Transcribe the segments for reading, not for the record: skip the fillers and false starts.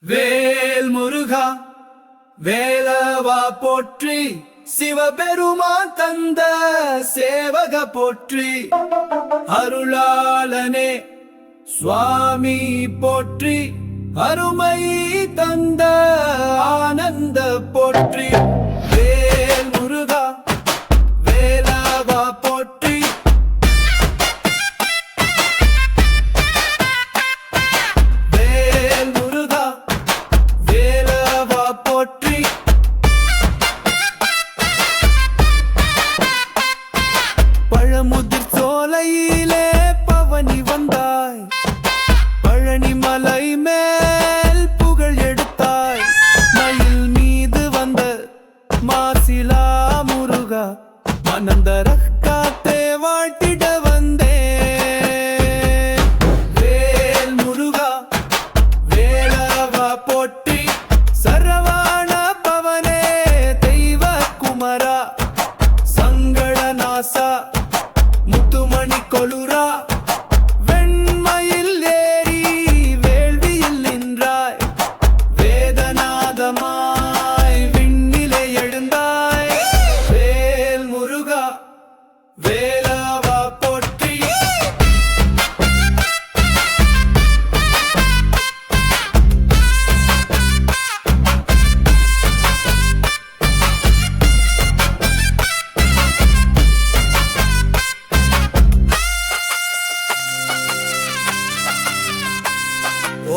வேல் முருகா வேலவா போற்றி, சிவபெருமான் தந்த சேவக போற்றி, அருளாளனே சுவாமி போற்றி, அருமை தந்த ஆனந்த போற்றி. வேல் முருகா வேலவா போற்றி, வேல் முருகா வேலவா போற்றி. பழமுதிர் சோலையிலே பவனி வந்தாய், பழனி மலை மேல் புகழ் எடுத்தாய், மயில் மீது வந்த மாசிலா முருகா மனந்தர காத்தே வாழ்த்திட வந்தே. வேல் முருகா வேலவா போற்றி, சரவாண பவனே தெய்வ குமரா, சங்கட நாசா முத்துமணி கொலுரா, வெண்மயில் ஏறி வேள்வியில் நின்றாய், வேதநாதமாய் விண்ணிலே எழுந்தாய். வேல் முருகா வேலவா போற்றி,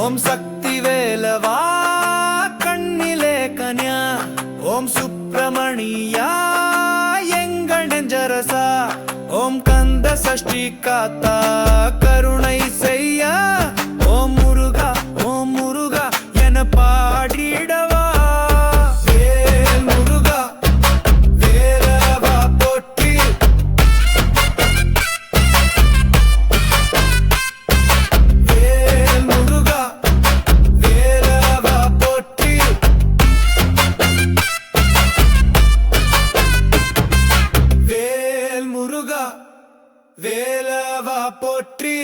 ஓம் சக்தி வேலவா கண்ணிலே கன்யா, ஓம் சுப்பிரமணியா எங்கள் நெஞ்சரசா, ஓம் கந்த சஷ்டி காத்தா கருணை செய்ய, ஓம் முருகா என பாடிடவா. வேல் முருகா வேலவா போற்றி, வேல் முருகா வேலவா போற்றி, வேல் முருகா வேலவா போற்றி.